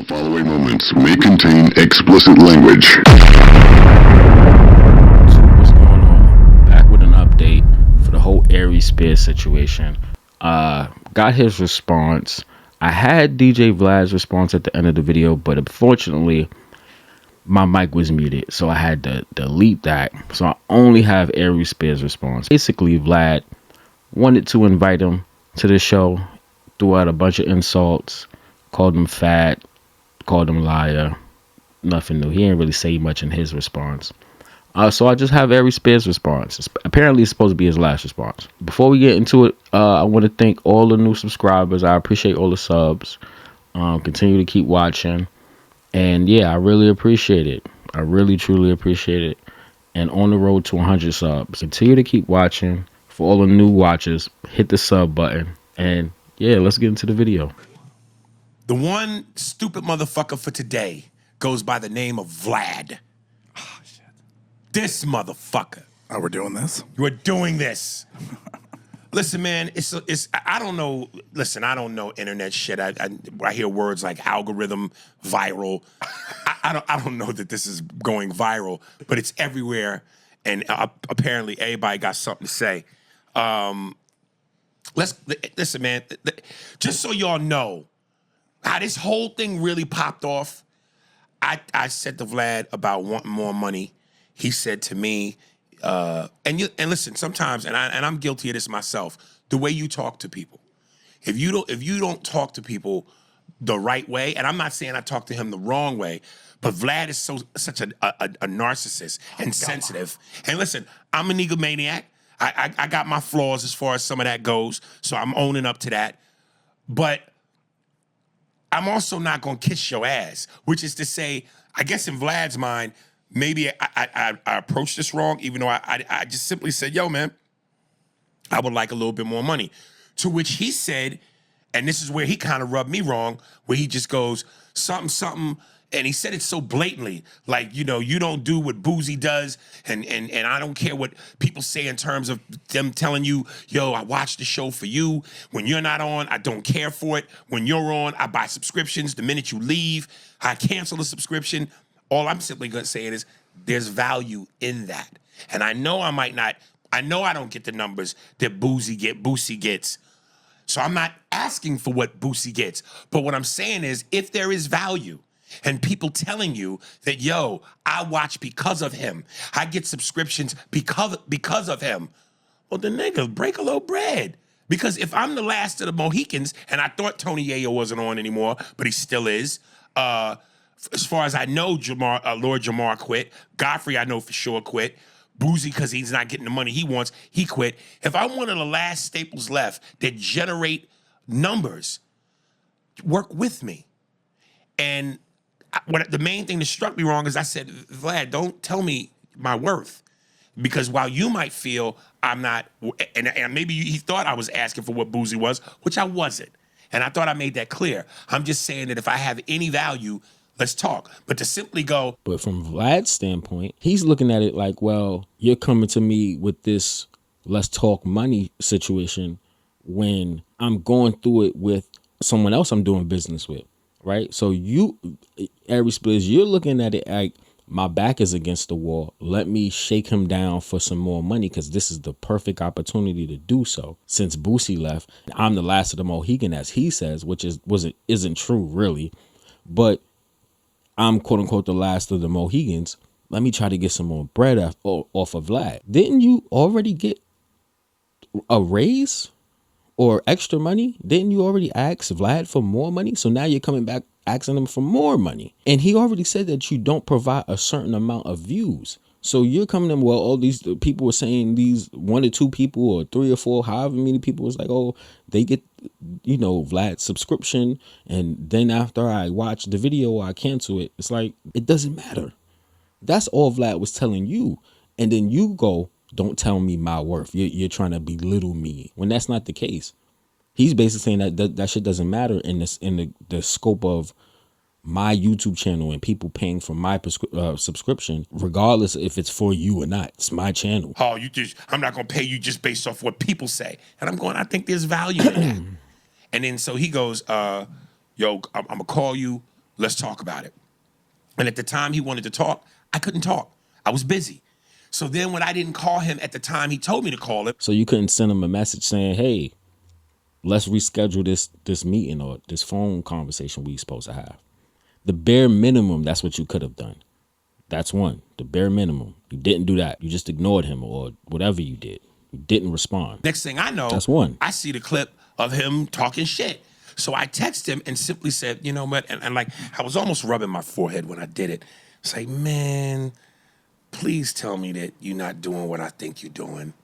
The following moments may contain explicit language. So what's going on? Back with an update for the whole Aries Spears situation. Got his response. I had DJ Vlad's response at the end of the video, but unfortunately my mic was muted, so I had to delete that. So I only have Aries Spears' response. Basically, Vlad wanted to invite him to the show, threw out a bunch of insults, called him fat, called him liar. Nothing new. He didn't really say much in his response. So I just have Aries Spears' response. Apparently, it's supposed to be his last response. Before we get into it, I want to thank all the new subscribers. I appreciate all the subs. Continue to keep watching. And yeah, I really appreciate it. I really, truly appreciate it. And on the road to 100 subs. Continue to keep watching. For all the new watchers, hit the sub button. And yeah, let's get into the video. The one stupid motherfucker for today goes by the name of Vlad. Oh, shit. This motherfucker. Oh, we're doing this? We're doing this. Listen, man, I don't know. Listen, I don't know internet shit. I hear words like algorithm, viral. I don't know that this is going viral, but it's everywhere, and apparently everybody got something to say. Listen, man. Just so y'all know how this whole thing really popped off. I said to Vlad about wanting more money. He said to me. And listen, sometimes, and I'm guilty of this myself. The way you talk to people, if you don't talk to people the right way, and I'm not saying I talk to him the wrong way, but Vlad is such a narcissist and sensitive. And listen, I'm an egomaniac. I got my flaws as far as some of that goes, so I'm owning up to that. But I'm also not gonna kiss your ass, which is to say, I guess in Vlad's mind. Maybe I approached this wrong, even though I just simply said, yo, man, I would like a little bit more money. To which he said, and this is where he kind of rubbed me wrong, where he just goes, something, and he said it so blatantly, like, you know, you don't do what Boozy does, and I don't care what people say in terms of them telling you, yo, I watch the show for you. When you're not on, I don't care for it. When you're on, I buy subscriptions. The minute you leave, I cancel the subscription. All I'm simply going to say is there's value in that. And I know I don't get the numbers that Boosie gets. So I'm not asking for what Boosie gets. But what I'm saying is if there is value and people telling you that, yo, I watch because of him, I get subscriptions because of him, well, the nigga, break a little bread. Because if I'm the last of the Mohicans, and I thought Tony Yayo wasn't on anymore, but he still is, as far as I know, Lord Jamar quit. Godfrey, I know for sure, quit. Boozy, because he's not getting the money he wants, he quit. If I'm one of the last staples left that generate numbers, work with me. And the main thing that struck me wrong is I said, Vlad, don't tell me my worth. Because while you might feel I'm not, and maybe he thought I was asking for what Boozy was, which I wasn't. And I thought I made that clear. I'm just saying that if I have any value, let's talk. But to simply go. But from Vlad's standpoint, he's looking at it like, well, you're coming to me with this let's talk money situation when I'm going through it with someone else I'm doing business with, right? So you, Aries Spears, you're looking at it like my back is against the wall. Let me shake him down for some more money because this is the perfect opportunity to do so. Since Boosie left, I'm the last of the Mohican, as he says, which isn't true really, but I'm quote unquote the last of the Mohicans. Let me try to get some more bread off of Vlad. Didn't you already get a raise or extra money? Didn't you already ask Vlad for more money? So now you're coming back asking him for more money. And he already said that you don't provide a certain amount of views. So you're coming in, well, all these people were saying these 1 or 2 people or 3 or 4, however many people was like, oh, they get, you know, Vlad's subscription. And then after I watch the video, I cancel it. It's like, it doesn't matter. That's all Vlad was telling you. And then you go, don't tell me my worth. You're trying to belittle me when that's not the case. He's basically saying that shit doesn't matter in the scope of my YouTube channel and people paying for my subscription, regardless if it's for you or not. It's my channel. Oh, I'm not going to pay you just based off what people say. And I'm going, I think there's value in that. And then so he goes, yo, I'm going to call you. Let's talk about it. And at the time he wanted to talk, I couldn't talk. I was busy. So then when I didn't call him at the time he told me to call him. So you couldn't send him a message saying, hey, let's reschedule this meeting or this phone conversation we supposed to have. The bare minimum, that's what you could have done. That's one. The bare minimum. You didn't do that. You just ignored him or whatever you did. You didn't respond. Next thing I know, that's one. I see the clip of him talking shit. So I text him and simply said, you know what? And like, I was almost rubbing my forehead when I did it. It's like, man, please tell me that you're not doing what I think you're doing.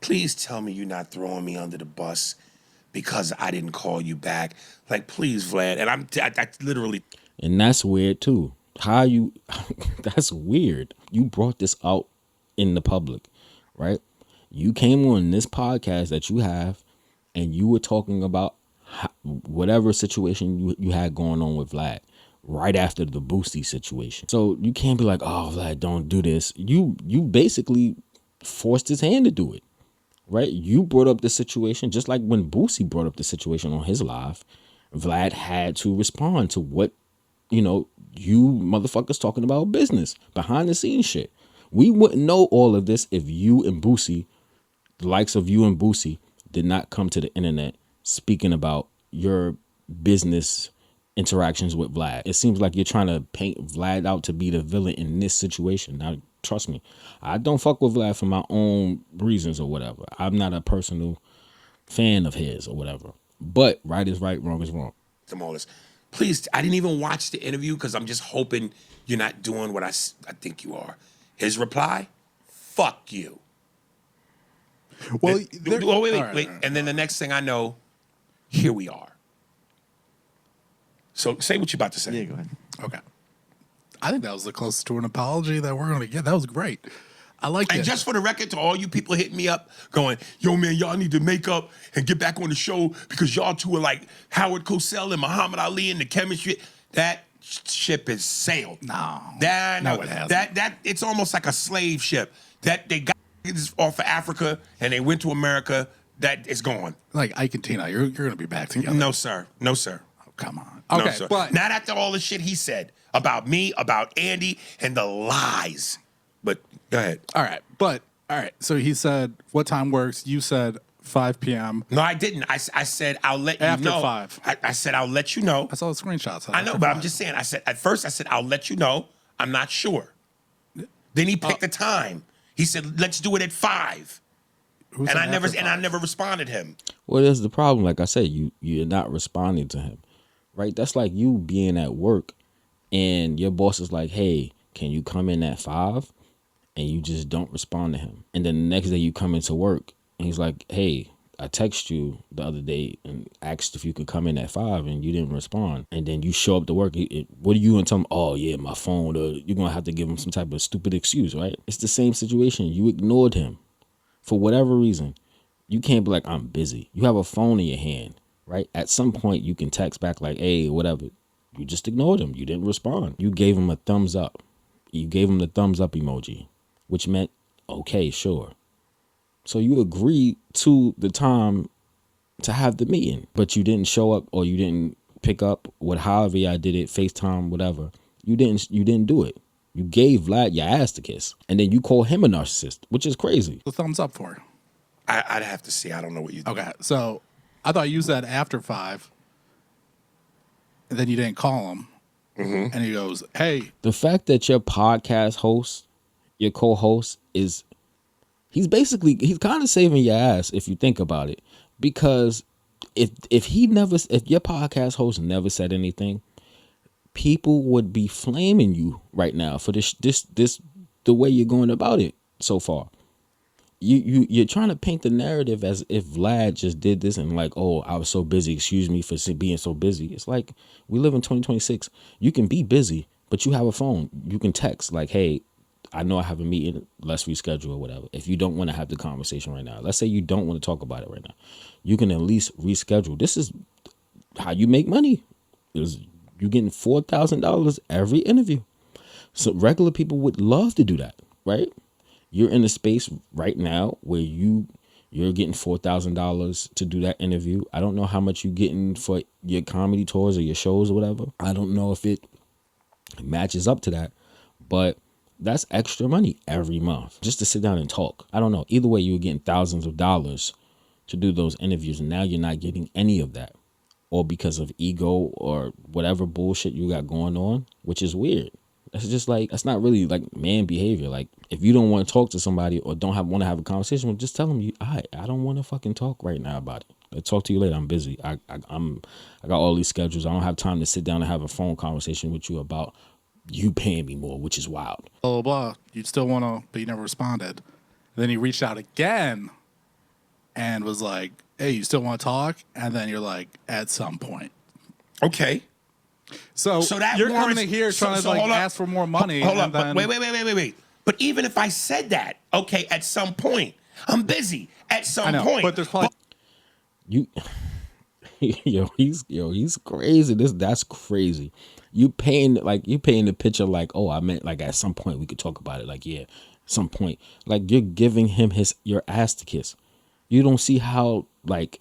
Please tell me you're not throwing me under the bus because I didn't call you back. Like, please, Vlad. And I literally. And that's weird too. How you, that's weird. You brought this out in the public, right? You came on this podcast that you have and you were talking about whatever situation you had going on with Vlad right after the Boosie situation. So you can't be like, oh, Vlad, don't do this. You basically forced his hand to do it, right? You brought up the situation just like when Boosie brought up the situation on his live. Vlad had to respond to what, you motherfuckers talking about business, behind the scenes shit. We wouldn't know all of this if you and Boosie, the likes of you and Boosie, did not come to the internet speaking about your business interactions with Vlad. It seems like you're trying to paint Vlad out to be the villain in this situation. Now, trust me, I don't fuck with Vlad for my own reasons or whatever. I'm not a personal fan of his or whatever. But right is right, wrong is wrong. All this. Please, I didn't even watch the interview because I'm just hoping you're not doing what I think you are. His reply, fuck you. Well, wait. And then the next thing I know, here we are. So say what you're about to say. Yeah, go ahead. Okay. I think that was the closest to an apology that we're going to get. That was great. I like And that. just for the record, to all you people hitting me up, going, yo, man, y'all need to make up and get back on the show because y'all two are like Howard Cosell and Muhammad Ali and the chemistry. That ship has sailed. No, it hasn't. That it's almost like a slave ship that they got off of Africa and they went to America. That is gone. Like Ike and Tina, you're going to be back together. No, sir. No, sir. Oh, come on. No, Okay, sir. but Not after all the shit he said about me, about Andy, and the lies. But go ahead. all right. So he said, "What time works?" You said 5 p.m. No, I didn't. I said I'll let you After know. 5. I said I'll let you know. I saw the screenshots. I know, but I'm just saying. I said at first I said I'll let you know. I'm not sure. Then he picked the time. He said let's do it at 5. And I never responded to him. Well, there's the problem. Like I said, you're not responding to him, right? That's like you being at work and your boss is like, hey, can you come in at 5? And you just don't respond to him. And then the next day you come into work and he's like, hey, I texted you the other day and asked if you could come in at 5 and you didn't respond. And then you show up to work. What are you going to tell him? Oh, yeah, my phone. Or you're going to have to give him some type of stupid excuse, right? It's the same situation. You ignored him for whatever reason. You can't be like, I'm busy. You have a phone in your hand, right? At some point you can text back like, hey, whatever. You just ignored him. You didn't respond. You gave him a thumbs up. You gave him the thumbs up emoji, which meant, okay, sure. So you agreed to the time to have the meeting, but you didn't show up or you didn't pick up however I did it, FaceTime, whatever. You didn't do it. You gave Vlad your ass to kiss, and then you call him a narcissist, which is crazy. The thumbs up for. I'd have to see. I don't know what you do. Okay, so I thought you said after 5, and then you didn't call him, and he goes, "Hey." The fact that your podcast host, your co-host, he's kind of saving your ass if you think about it, because if your podcast host never said anything, people would be flaming you right now for this the way you're going about it so far. You're trying to paint the narrative as if Vlad just did this and like, oh, I was so busy. Excuse me for being so busy. It's like we live in 2026. You can be busy, but you have a phone. You can text like, hey, I know I have a meeting. Let's reschedule or whatever. If you don't want to have the conversation right now, let's say you don't want to talk about it right now, you can at least reschedule. This is how you make money. You're getting $4,000 every interview. So regular people would love to do that, right? You're in a space right now where you You're getting $4,000 to do that interview. I don't know how much you're getting for your comedy tours or your shows or whatever. I don't know if it matches up to that, but that's extra money every month just to sit down and talk. I don't know. Either way, you were getting thousands of dollars to do those interviews, and now you're not getting any of that, or because of ego or whatever bullshit you got going on, which is weird. That's just like, that's not really like man behavior. Like, if you don't want to talk to somebody or don't want to have a conversation, well, just tell them I don't want to fucking talk right now about it. I'll talk to you later. I'm busy. I got all these schedules. I don't have time to sit down and have a phone conversation with you about you paying me more, which is wild. Blah, blah, blah. You still want to, but you never responded. Then he reached out again and was like, hey, you still want to talk? And then you're like, at some point. Okay. So that you're warrants, coming here trying to like ask for more money. Hold up. Then... Wait. But even if I said that, okay, at some point, I'm busy. At some point. But there's probably... He's crazy. That's crazy. You paint the picture like, oh, I meant like at some point we could talk about it. Like, yeah, some point. Like, you're giving him your ass to kiss. You don't see how like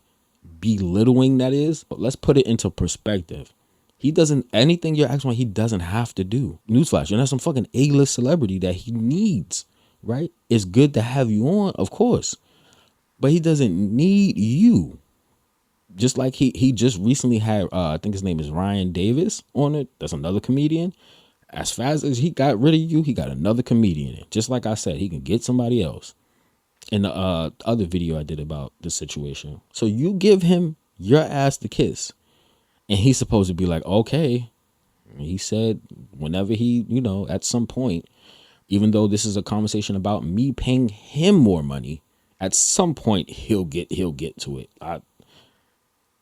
belittling that is. But let's put it into perspective. He doesn't, anything you're asking, he doesn't have to do. Newsflash, you're not some fucking A-list celebrity that he needs, right? It's good to have you on, of course, but he doesn't need you. Just like he just recently had, I think his name is Ryan Davis on it. That's another comedian. As fast as he got rid of you, he got another comedian in. Just like I said, he can get somebody else. In the other video I did about the situation. So you give him your ass to kiss. And he's supposed to be like, okay. He said whenever he, at some point, even though this is a conversation about me paying him more money, at some point he'll get to it.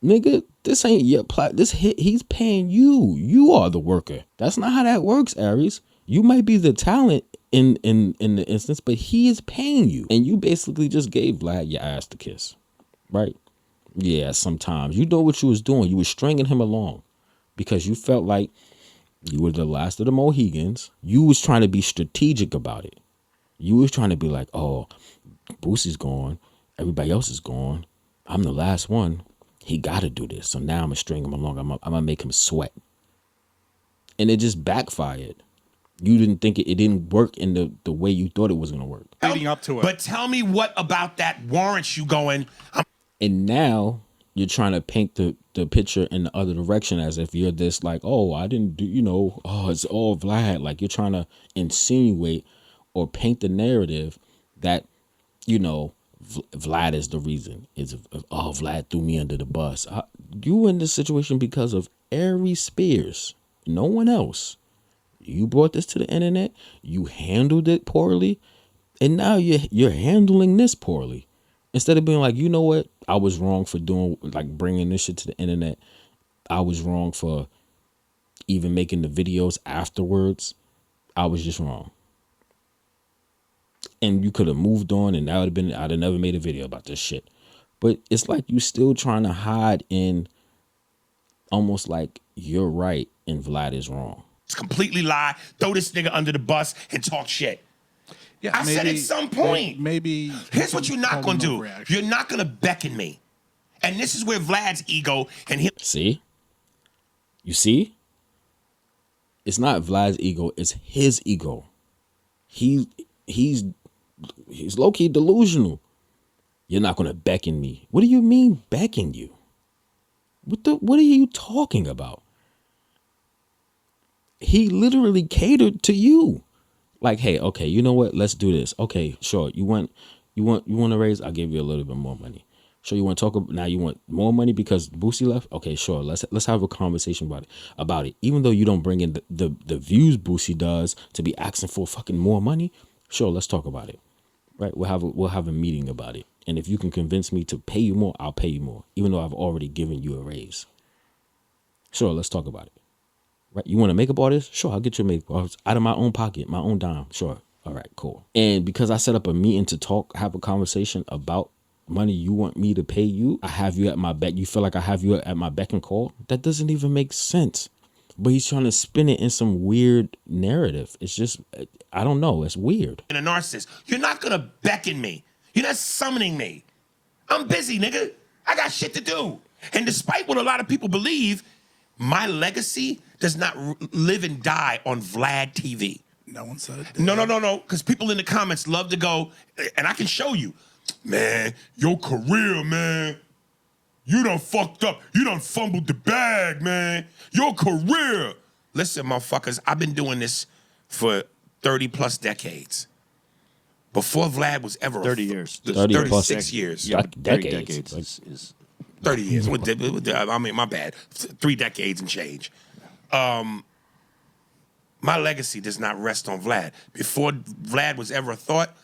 Nigga, this ain't your he's paying you. You are the worker. That's not how that works, Aries. You might be the talent in the instance, but he is paying you. And you basically just gave Vlad your ass to kiss. Right? Yeah, sometimes. You know what you was doing. You were stringing him along because you felt like you were the last of the Mohegans. You was trying to be strategic about it. You was trying to be like, oh, Boosie's gone. Everybody else is gone. I'm the last one. He got to do this. So now I'm going to string him along. I'm going to make him sweat. And it just backfired. You didn't think it didn't work in the way you thought it was going to work. Leading up to it. But tell me what about that warrants you going... And now you're trying to paint the picture in the other direction as if you're this like, oh, I didn't do, oh, it's all Vlad. Like, you're trying to insinuate or paint the narrative that, Vlad is the reason. Vlad threw me under the bus. You in this situation because of Aries Spears. No one else. You brought this to the internet. You handled it poorly. And now you're handling this poorly. Instead of being like, you know what? I was wrong for bringing this shit to the internet. I was wrong for even making the videos afterwards. I was just wrong. And you could have moved on and I'd have never made a video about this shit. But it's like you still trying to hide in almost like you're right and Vlad is wrong. It's completely lie. Throw this nigga under the bus and talk shit. Yeah, I said at some point. Maybe. Here's what you're not going to do. You're not going to beckon me. And this is where Vlad's ego and him. See? You see? It's not Vlad's ego. It's his ego. He's low-key delusional. You're not going to beckon me. What do you mean beckon you? What are you talking about? He literally catered to you. Like, hey, okay, you know what? Let's do this. Okay, sure. You want a raise? I'll give you a little bit more money. Sure, you want to talk about now? You want more money because Boosie left? Okay, sure. Let's have a conversation about it. Even though you don't bring in the views Boosie does to be asking for fucking more money, sure, let's talk about it. Right? We'll have a meeting about it. And if you can convince me to pay you more, I'll pay you more, even though I've already given you a raise. Sure, let's talk about it. Right? You want a makeup artist? Sure, I'll get you a makeup artist out of my own pocket, my own dime. Sure. All right, cool. And because I set up a meeting to have a conversation about money you want me to pay you, I have you at my beck. You feel like I have you at my beck and call? That doesn't even make sense. But he's trying to spin it in some weird narrative. It's just, I don't know. It's weird. And a narcissist. You're not going to beckon me. You're not summoning me. I'm busy, nigga. I got shit to do. And despite what a lot of people believe, my legacy does not live and die on Vlad TV. No one said it. No. Because people in the comments love to go, and I can show you, man, your career, man. You done fucked up. You done fumbled the bag, man. Your career. Listen, motherfuckers, I've been doing this for 30 plus decades. Before Vlad was ever 30 years. 36 years. Yeah, Decades. is 30 years. I mean, my bad. 3 decades and change. My legacy does not rest on Vlad. Before Vlad was ever a thought,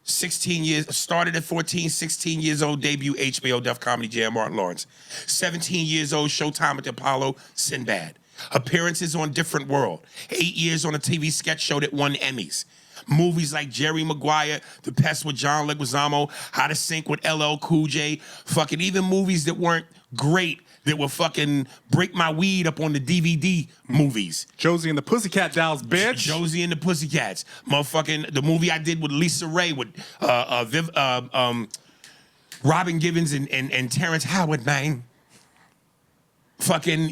16 years, started at 14, 16 years old, debut HBO Def Comedy Jam, Martin Lawrence. 17 years old, Showtime at the Apollo, Sinbad. Appearances on Different World. 8 years on a TV sketch show that won Emmys. Movies like Jerry Maguire, The Pest with John Leguizamo, How to Sync with LL Cool J. Fucking even movies that weren't great, that were fucking Break My Weed up on the DVD movies. Josie and the Pussycat Dolls, bitch. Josie and the Pussycats. Motherfucking, the movie I did with Lisa Ray with Robin Givens and Terrence Howard, man. Fucking,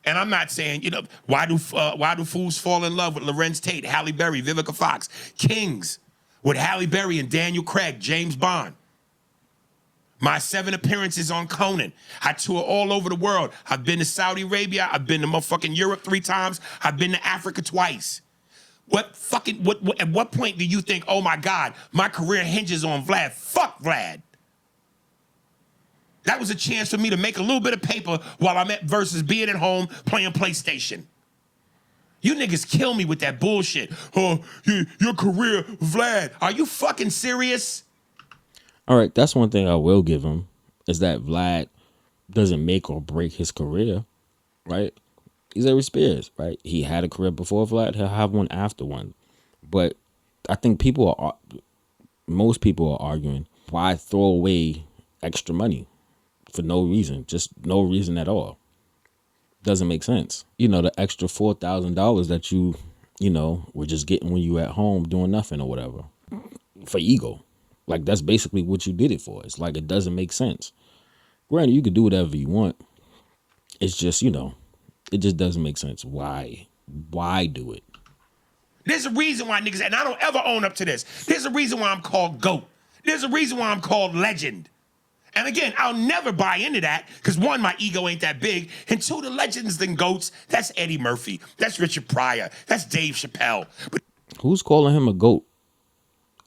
and I'm not saying, why do fools fall in love with Lorenz Tate, Halle Berry, Vivica Fox, Kings with Halle Berry and Daniel Craig, James Bond. My 7 appearances on Conan. I tour all over the world. I've been to Saudi Arabia. I've been to motherfucking Europe 3 times. I've been to Africa twice. At what point do you think, oh my God, my career hinges on Vlad? Fuck Vlad. That was a chance for me to make a little bit of paper while I'm at versus being at home playing PlayStation. You niggas kill me with that bullshit. Oh, your career, Vlad. Are you fucking serious? All right, that's one thing I will give him, is that Vlad doesn't make or break his career, right? He's Aries Spears, right? He had a career before Vlad, he'll have one after one. But I think most people are arguing, why throw away extra money for no reason, just no reason at all? Doesn't make sense. The extra $4,000 that you were just getting when you were at home doing nothing or whatever, for ego. Like, that's basically what you did it for. It's like, it doesn't make sense. Granted, you could do whatever you want. It's just, it just doesn't make sense. Why? Why do it? There's a reason why niggas, and I don't ever own up to this. There's a reason why I'm called GOAT. There's a reason why I'm called legend. And again, I'll never buy into that because 1, my ego ain't that big. And 2, the legends and GOATs, that's Eddie Murphy. That's Richard Pryor. That's Dave Chappelle. But who's calling him a GOAT?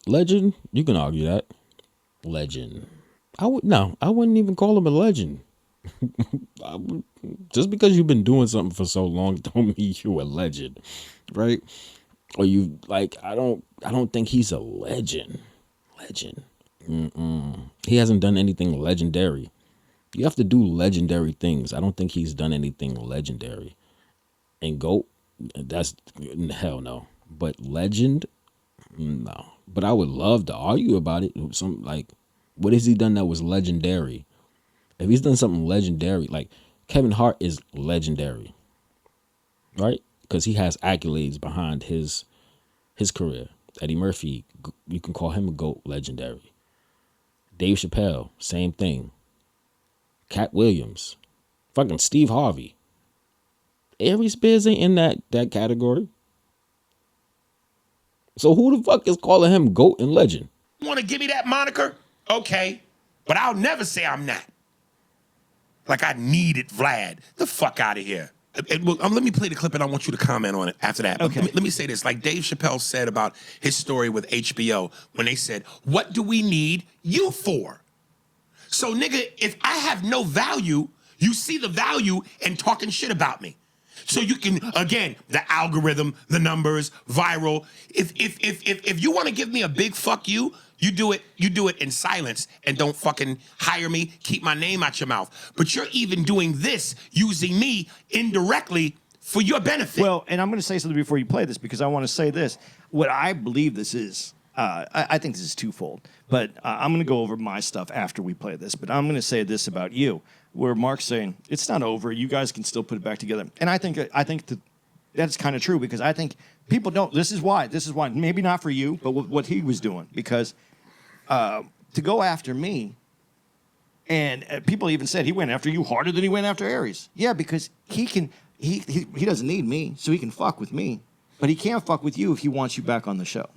Legend? You can argue that. Legend. I wouldn't even call him a legend. Just because you've been doing something for so long don't mean you're a legend, right? Or you I don't think he's a legend. He hasn't done anything legendary. You have to do legendary things. I don't think he's done anything legendary. And GOAT, that's hell no. But legend, no. But I would love to argue about it. What has he done that was legendary? If he's done something legendary, like Kevin Hart is legendary, right? Because he has accolades behind his career. Eddie Murphy, you can call him a GOAT, legendary. Dave Chappelle, same thing. Cat Williams, fucking Steve Harvey. Aries Spears ain't in that category. So who the fuck is calling him GOAT and legend? you want to give me that moniker? Okay. But I'll never say I'm not. Like I needed Vlad. The fuck out of here. Let me play the clip and I want you to comment on it after that. Okay. Let me say this. Like Dave Chappelle said about his story with HBO when they said, what do we need you for? So nigga, if I have no value, you see the value in talking shit about me. So you can, again, the algorithm, the numbers, viral. If you want to give me a big fuck you do it in silence and don't fucking hire me, keep my name out your mouth. But you're even doing this using me indirectly for your benefit. Well, and I'm going to say something before you play this because I want to say this. What I believe this is, I think this is twofold. But I'm going to go over my stuff after we play this. But I'm going to say this about you, where Mark's saying it's not over. You guys can still put it back together. And I think that's kind of true because I think people don't. This is why. Maybe not for you, but what he was doing because to go after me. And people even said he went after you harder than he went after Aries. Yeah, because he doesn't need me, so he can fuck with me. But he can't fuck with you if he wants you back on the show.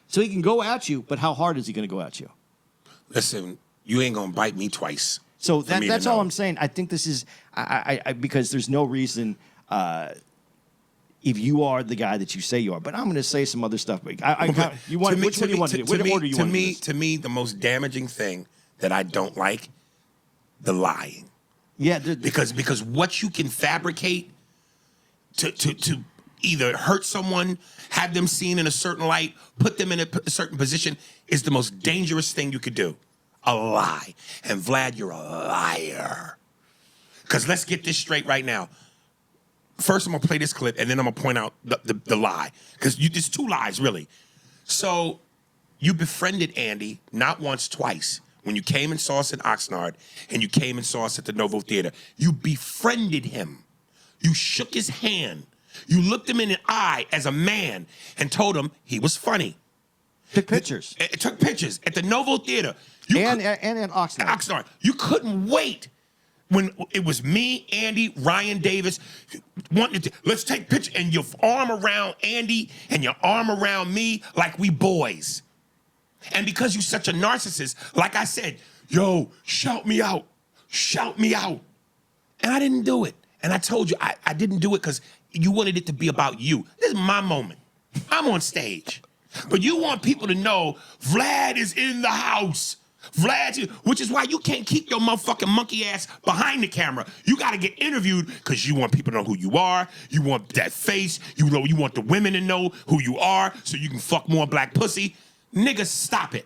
So he can go at you, but how hard is he going to go at you? Listen, you ain't gonna bite me twice. So that's all I'm saying. I think this is because there's no reason if you are the guy that you say you are. But I'm going to say some other stuff. Which one do you want to do? What order you want to do? To me, the most damaging thing that I don't like, the lying. Yeah, because what you can fabricate to either hurt someone, have them seen in a certain light, put them in a certain position, is the most dangerous thing you could do. A lie. And Vlad, you're a liar. Because let's get this straight right now. First, I'm going to play this clip, and then I'm going to point out the lie. Because there's two lies, really. So you befriended Andy not once, twice. When you came and saw us in Oxnard, and you came and saw us at the Novo Theater. You befriended him. You shook his hand. You looked him in the eye as a man and told him he was funny. Took pictures. Took pictures at the Novo Theater. And at Oxnard. Oxnard. You couldn't wait when it was me, Andy, Ryan Davis, wanting to, let's take pictures, and your arm around Andy and your arm around me like we boys. And because you're such a narcissist, like I said, yo, shout me out. Shout me out. And I didn't do it. And I told you, I didn't do it because you wanted it to be about you. This is my moment. I'm on stage. But you want people to know Vlad is in the house. Which is why you can't keep your motherfucking monkey ass behind the camera. You got to get interviewed because you want people to know who you are. You want that face. You want the women to know who you are so you can fuck more black pussy. Nigga, stop it.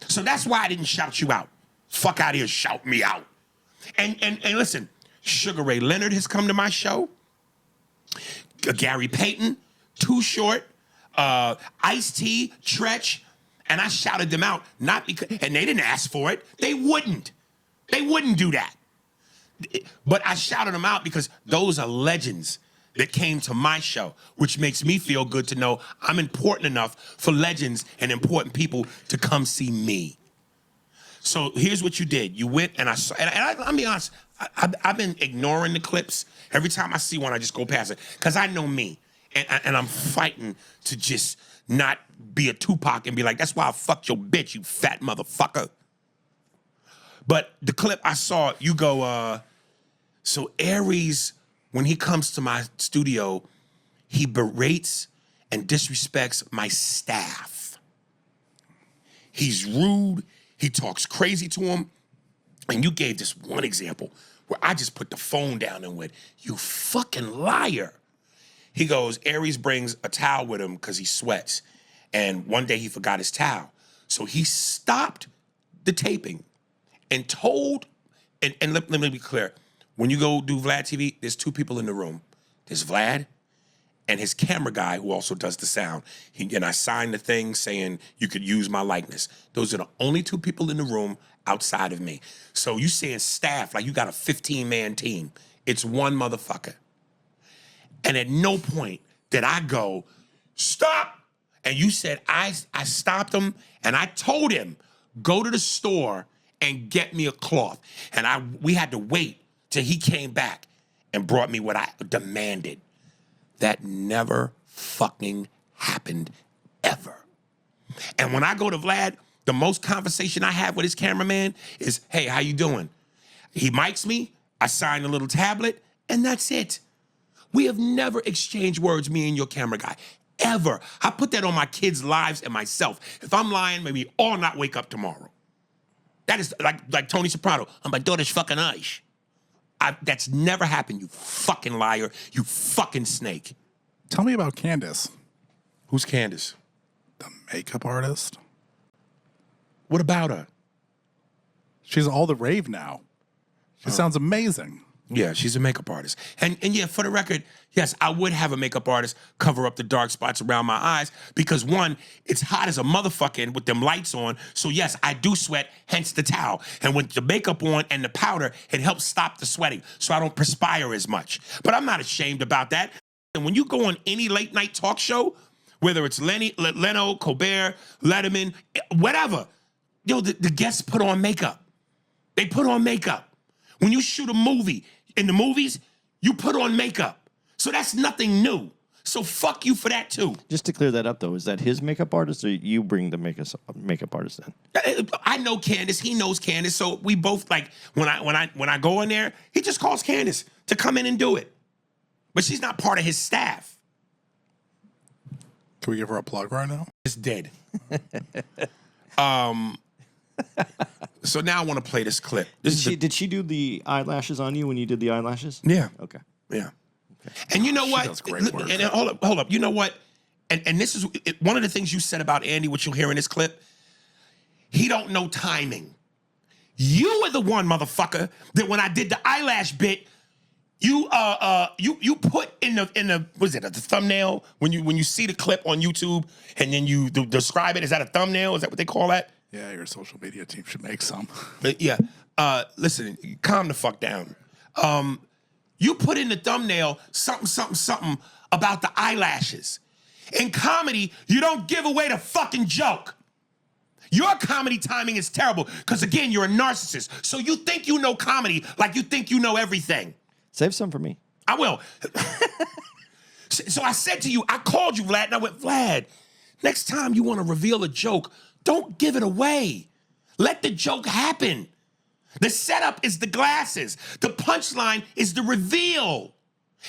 So that's why I didn't shout you out. Fuck out of here, shout me out. And listen, Sugar Ray Leonard has come to my show. Gary Payton, Too Short, Ice-T, Tretch, and I shouted them out, not because, and they didn't ask for it. They wouldn't do that. But I shouted them out because those are legends that came to my show, which makes me feel good to know I'm important enough for legends and important people to come see me. So here's what you did. You went and I saw, and I'll be honest, I've been ignoring the clips. Every time I see one, I just go past it because I know me. And I'm fighting to just not be a Tupac and be like, that's why I fucked your bitch, you fat motherfucker. But the clip I saw, you go, so Aries, when he comes to my studio, he berates and disrespects my staff. He's rude. He talks crazy to him. And you gave this one example where I just put the phone down and went, you fucking liar. He goes, Aries brings a towel with him because he sweats. And one day he forgot his towel. So he stopped the taping and told, and let me be clear. When you go do Vlad TV, there's two people in the room. There's Vlad and his camera guy who also does the sound. And I signed the thing saying you could use my likeness. Those are the only two people in the room outside of me. So you saying staff like you got a 15-man team. It's one motherfucker. And at no point did I go, stop. And you said, I stopped him and I told him, go to the store and get me a cloth. And we had to wait till he came back and brought me what I demanded. That never fucking happened ever. And when I go to Vlad, the most conversation I have with his cameraman is, hey, how you doing? He mics me, I sign a little tablet, and that's it. We have never exchanged words, me and your camera guy, ever. I put that on my kids' lives and myself. If I'm lying, maybe all not wake up tomorrow. That is like Tony Soprano. On my daughter's fucking eyes. That's never happened, you fucking liar. You fucking snake. Tell me about Candace, Who's Candace? the makeup artist. What about her? She's all the rave now. She sounds amazing. Yeah, she's a makeup artist. And yeah, for the record, yes, I would have a makeup artist cover up the dark spots around my eyes because one, it's hot as a motherfucker with them lights on. So yes, I do sweat, hence the towel. And with the makeup on and the powder, it helps stop the sweating so I don't perspire as much. But I'm not ashamed about that. And when you go on any late night talk show, whether it's Leno, Colbert, Letterman, whatever, Yo, the guests put on makeup. They put on makeup. When you shoot a movie, in the movies, you put on makeup. So that's nothing new. So fuck you for that too. Just to clear that up, though, is that his makeup artist or you bring the makeup artist in? I know Candace. He knows Candace. So we both like when I go in there, he just calls Candace to come in and do it. But she's not part of his staff. Can we give her a plug right now? It's dead. So now I want to play this clip. Did she do the eyelashes on you when you did the eyelashes? Yeah. Okay. Yeah. And you know what? does great work. And hold up. You know what? And this is one of the things you said about Andy, which you'll hear in this clip. He don't know timing. You were the one, motherfucker, that when I did the eyelash bit, you put in the was it the thumbnail when you see the clip on YouTube and then you describe it. Is that a thumbnail? Is that what they call that? Yeah, your social media team should make some. Yeah. Listen, calm the fuck down. You put in the thumbnail something about the eyelashes. In comedy, you don't give away the fucking joke. Your comedy timing is terrible because, again, you're a narcissist. So you think you know comedy like you think you know everything. Save some for me. I will. So I said to you, I called you, Vlad, and I went, Vlad, next time you want to reveal a joke, don't give it away. Let the joke happen. The setup is the glasses. The punchline is the reveal.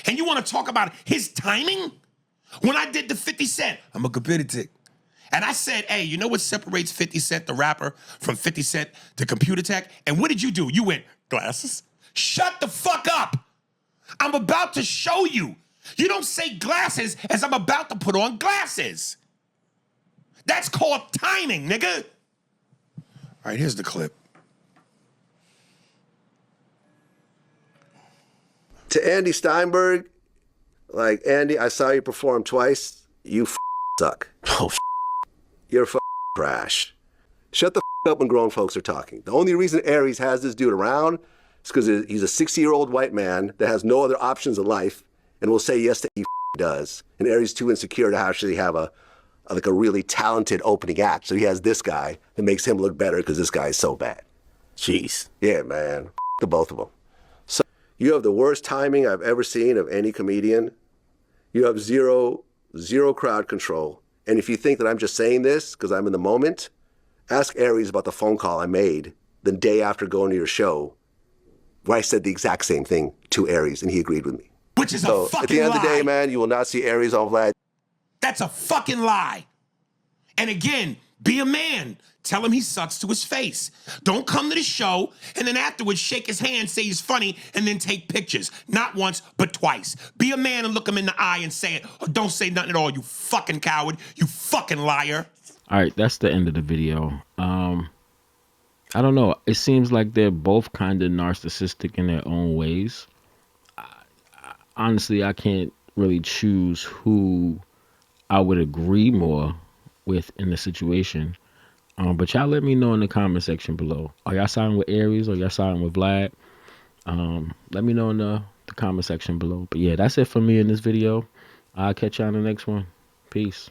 And you want to talk about his timing? When I did the 50 Cent, I'm a computer. And I said, hey, you know what separates 50 Cent, the rapper, from 50 Cent, the computer tech? And what did you do? You went, glasses? Shut the fuck up. I'm about to show you. You don't say glasses as I'm about to put on glasses. That's called timing, nigga. All right, here's the clip. To Andy Steinberg, like, Andy, I saw you perform twice. You suck. Oh, you're trash. Shut the up when grown folks are talking. The only reason Aries has this dude around is because he's a 60-year-old white man that has no other options in life and will say yes to he does. And Aries is too insecure to actually have a really talented opening act. So he has this guy that makes him look better because this guy is so bad. Jeez. Yeah, man. The both of them. So you have the worst timing I've ever seen of any comedian. You have zero crowd control. And if you think that I'm just saying this because I'm in the moment, ask Aries about the phone call I made the day after going to your show where I said the exact same thing to Aries and he agreed with me. Which is a fucking lie. At the end of the day, man, you will not see Aries on Vlad. That's a fucking lie. And again, be a man. Tell him he sucks to his face. Don't come to the show and then afterwards shake his hand, say he's funny, and then take pictures. Not once, but twice. Be a man and look him in the eye and say it. Or don't say nothing at all, you fucking coward. You fucking liar. All right, that's the end of the video. I don't know. It seems like they're both kind of narcissistic in their own ways. Honestly, I can't really choose who I would agree more with in the situation. But y'all let me know in the comment section below. Are y'all siding with Aries or y'all siding with Vlad? Let me know in the comment section below. But yeah, that's it for me in this video. I'll catch y'all in the next one. Peace.